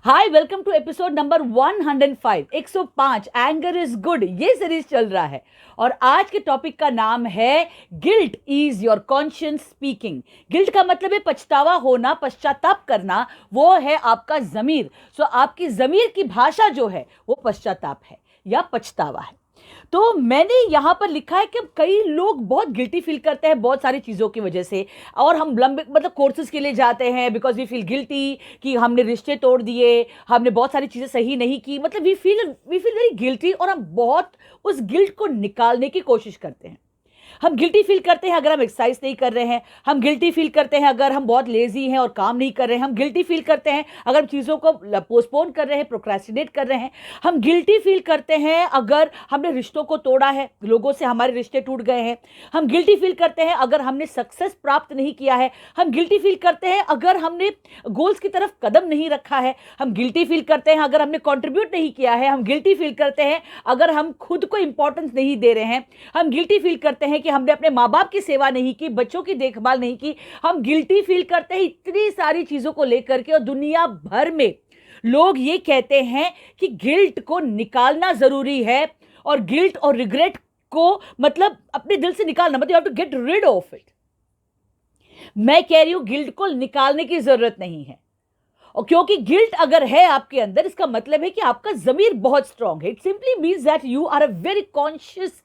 Hi, welcome to episode number 105 105 anger is good, ये series चल रहा है। और आज के टॉपिक का नाम है guilt is your conscience speaking. Guilt का मतलब है पछतावा होना, पश्चाताप करना, वो है आपका जमीर। सो आपकी जमीर की भाषा जो है वो पश्चाताप है या पछतावा है। तो मैंने यहां पर लिखा है कि कई लोग बहुत गिल्टी फील करते हैं बहुत सारी चीज़ों की वजह से, और हम लंबे मतलब कोर्सेज के लिए जाते हैं बिकॉज वी फील गिल्टी कि हमने रिश्ते तोड़ दिए, हमने बहुत सारी चीज़ें सही नहीं की, मतलब वी फील वेरी गिल्टी, और हम बहुत उस गिल्ट को निकालने की कोशिश करते हैं। हम गिल्टी फील करते हैं अगर हम एक्सरसाइज नहीं कर रहे हैं, हम गिल्टी फील करते हैं अगर हम बहुत लेजी हैं और काम नहीं कर रहे हैं, हम गिल्टी फील करते हैं अगर हम चीज़ों को पोस्टपोन कर रहे हैं, प्रोक्रेस्टिनेट कर रहे हैं, हम गिल्टी फील करते हैं अगर हमने रिश्तों को तोड़ा है, लोगों से हमारे रिश्ते टूट गए हैं, हम गिल्टी फील करते हैं अगर हमने सक्सेस प्राप्त नहीं किया है, हम गिल्टी फील करते हैं अगर हमने गोल्स की तरफ कदम नहीं रखा है, हम गिल्टी फील करते हैं अगर हमने कंट्रीब्यूट नहीं किया है, हम गिल्टी फील करते हैं अगर हम खुद को इंपॉर्टेंस नहीं दे रहे हैं, हम गिल्टी फील करते हैं कि हमने अपने माँ बाप की सेवा नहीं की, बच्चों की देखभाल नहीं की, हम गिल्टी फील करते हैं इतनी सारी चीजों को लेकर के। और दुनिया भर में लोग ये कहते हैं कि गिल्ट को निकालना जरूरी है, और गिल्ट और रिग्रेट को मतलब अपने दिल से निकालना, मतलब you have to get rid of it. मैं कह रही हूं गिल्ट को निकालने की जरूरत नहीं है, और क्योंकि गिल्ट अगर है आपके अंदर, इसका मतलब है कि आपका जमीर बहुत स्ट्रांग है। It simply means that you are a very conscious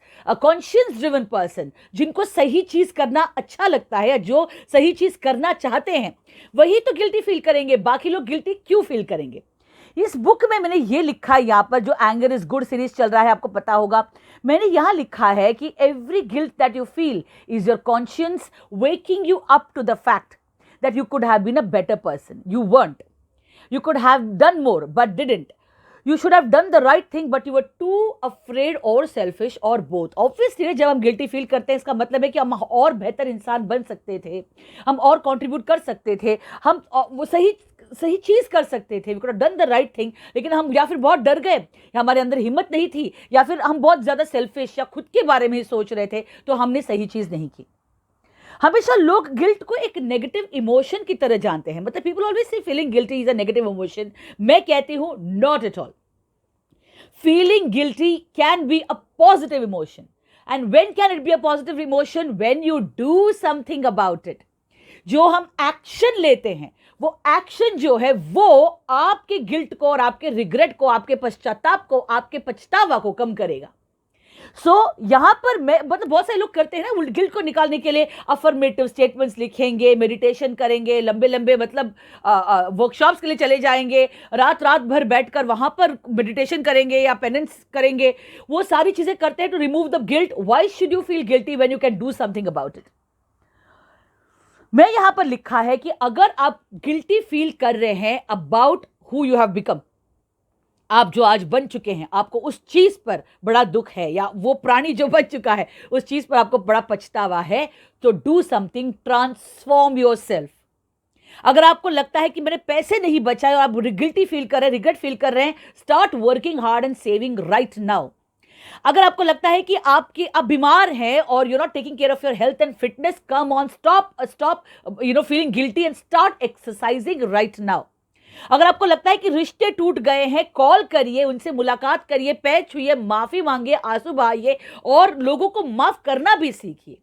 driven person, जिनको सही चीज करना अच्छा लगता है, जो सही चीज करना चाहते हैं वही तो गिल्टी फील करेंगे। बाकी लोग गिल्टी क्यों फील करेंगे? इस बुक में मैंने ये लिखा है, यहां पर जो एंगर इज गुड सीरीज चल रहा है, आपको पता होगा, मैंने यहां लिखा है कि every guilt that you feel is your conscience waking you up to the fact that you could have been a better person. You weren't. You could have done more but didn't. You should have done the right thing but you were too afraid or selfish or both. Obviously जब हम guilty feel करते हैं, इसका मतलब है कि हम और बेहतर इंसान बन सकते थे, हम और कंट्रीब्यूट कर सकते थे, हम वो सही सही चीज कर सकते थे, we could have done the right thing, लेकिन हम या फिर बहुत डर गए, या हमारे अंदर हिम्मत नहीं थी, या फिर हम बहुत ज्यादा सेल्फिश या खुद के बारे में ही सोच रहे थे, तो हमने सही चीज नहीं की। हमेशा लोग गिल्ट को एक नेगेटिव इमोशन की तरह जानते हैं, मतलब people always say feeling guilty is a negative emotion. मैं कहती हूं not at all. Feeling guilty can be a positive emotion, and when can it be a positive emotion? When you do something about it. जो हम action लेते हैं, वो action जो है वो आपके गिल्ट को और आपके रिग्रेट को, आपके पश्चाताप को, आपके पछतावा को कम करेगा। यहां पर मैं मतलब बहुत सारे लोग करते हैं ना, गिल्ट को निकालने के लिए अफर्मेटिव स्टेटमेंट्स लिखेंगे, मेडिटेशन करेंगे, लंबे लंबे मतलब वर्कशॉप्स के लिए चले जाएंगे, रात रात भर बैठकर वहां पर मेडिटेशन करेंगे या पेनेंस करेंगे, वो सारी चीजें करते हैं to remove the guilt. Why should you feel guilty when you can do something about it? मैं यहां पर लिखा है कि अगर आप गिल्टी फील कर रहे हैं about who you have become, आप जो आज बन चुके हैं, आपको उस चीज पर बड़ा दुख है, या वो प्राणी जो बन चुका है उस चीज पर आपको बड़ा पछतावा है, तो do something, transform your self. अगर आपको लगता है कि मैंने पैसे नहीं बचाए और आप गिल्टी फील कर रहे हैं, रिग्रेट फील कर रहे हैं, start working hard and saving right now. अगर आपको लगता है कि आप बीमार हैं और you not taking care of your health and fitness, come on, stop feeling guilty and start exercising right now. अगर आपको लगता है कि रिश्ते टूट गए हैं, कॉल करिए, उनसे मुलाकात करिए, पैर छुइए, माफी मांगिए, आंसू बहाइए, और लोगों को माफ करना भी सीखिए।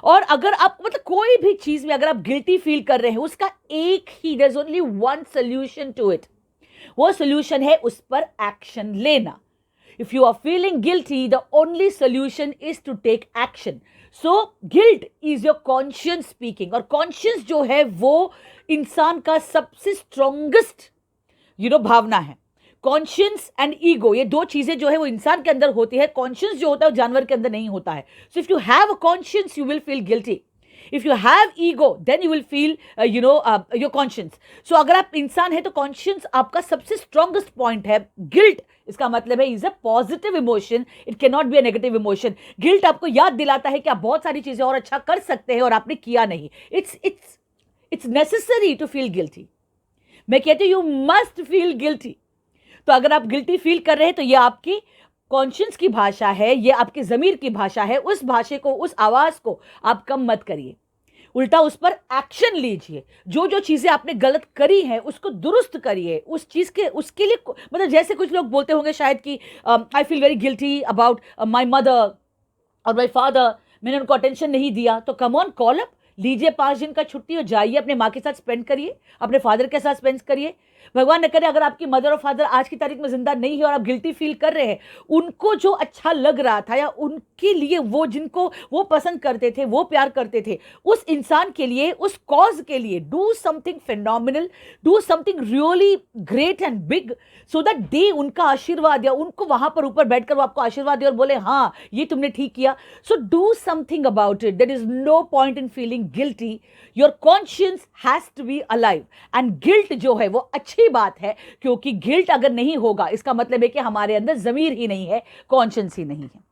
और अगर आप मतलब कोई भी चीज में अगर आप गिल्टी फील कर रहे हैं, उसका एक ही, there is only one solution to it. वो सोल्यूशन है उस पर एक्शन लेना। If you are feeling guilty, the only solution is to take action. So guilt is your conscience speaking, और conscience जो है वो इंसान का सबसे स्ट्रॉन्गेस्ट भावना है। कॉन्शियंस एंड ईगो, ये दो चीजें जो है वो इंसान के अंदर होती है। कॉन्शियंस जो होता है वो जानवर के अंदर नहीं होता है। So if you have a conscience you will feel guilty. If you have ego then you will feel your conscience. So अगर आप इंसान है तो कॉन्शियंस आपका सबसे स्ट्रॉन्गेस्ट पॉइंट है। गिल्ट, इसका मतलब है is a positive emotion, it can not be a negative emotion. Guilt आपको याद दिलाता है कि आप बहुत सारी चीजें और अच्छा कर सकते हैं और आपने किया नहीं। It's necessary to feel guilty. मैं कहती हूँ यू मस्ट फील गिल्टी। तो अगर आप गिल्टी फील कर रहे हैं तो ये आपकी कॉन्शियंस की भाषा है, ये आपके जमीर की भाषा है। उस भाषा को, उस आवाज को आप कम मत करिए। उल्टा उस पर एक्शन लीजिए। जो जो चीजें आपने गलत करी हैं उसको दुरुस्त करिए। उस चीज के उसके लिए मतलब जैसे कुछ लोग बोलते होंगे शायद कि I feel very guilty about my mother और माई फादर, मैंने उनको अटेंशन नहीं दिया। तो कम ऑन, कॉल अप लीजिए 5 दिन का छुट्टी और जाइए अपने माँ के साथ स्पेंड करिए, अपने फादर के साथ स्पेंड करिए। भगवान न करे अगर आपकी मदर और फादर आज की तारीख में जिंदा नहीं है और आप गिल्टी फील कर रहे हैं, उनको जो अच्छा लग रहा था या उनके लिए वो जिनको वो पसंद करते थे, वो प्यार करते थे, उस इंसान के लिए, उस कॉज के लिए do something phenomenal, do something really great and big, so that they उनका आशीर्वाद या उनको वहां पर ऊपर बैठकर वो आपको आशीर्वाद दे और बोले हाँ ये तुमने ठीक किया। So do something about it. There is no point in feeling guilty. Your conscience has to be alive. And guilt जो है वो अच्छी बात है, क्योंकि गिल्ट अगर नहीं होगा इसका मतलब है कि हमारे अंदर जमीर ही नहीं है, कॉन्शियंस ही नहीं है।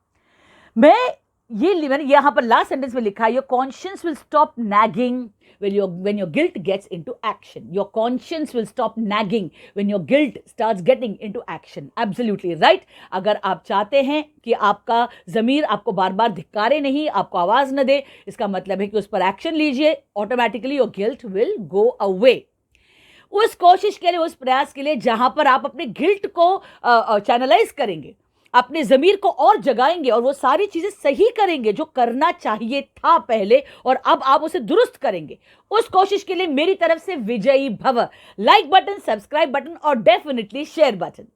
मैंने यहां पर लास्ट सेंटेंस में लिखा है, your conscience will stop nagging when your guilt gets into action. Your conscience will stop nagging when your guilt starts getting into action. Absolutely right. अगर आप चाहते हैं कि आपका ज़मीर आपको बार बार धिक्कारे नहीं, आपको आवाज़ न दे, इसका मतलब है कि उस पर एक्शन लीजिए, automatically your guilt will go away. उस कोशिश के लिए, उस प्रयास के लिए जहां पर आप अपने गिल्ट को चैनलाइज करेंगे, अपने जमीर को और जगाएंगे और वो सारी चीजें सही करेंगे जो करना चाहिए था पहले और अब आप उसे दुरुस्त करेंगे, उस कोशिश के लिए मेरी तरफ से विजयी भव। लाइक बटन, सब्सक्राइब बटन और डेफिनेटली शेयर बटन।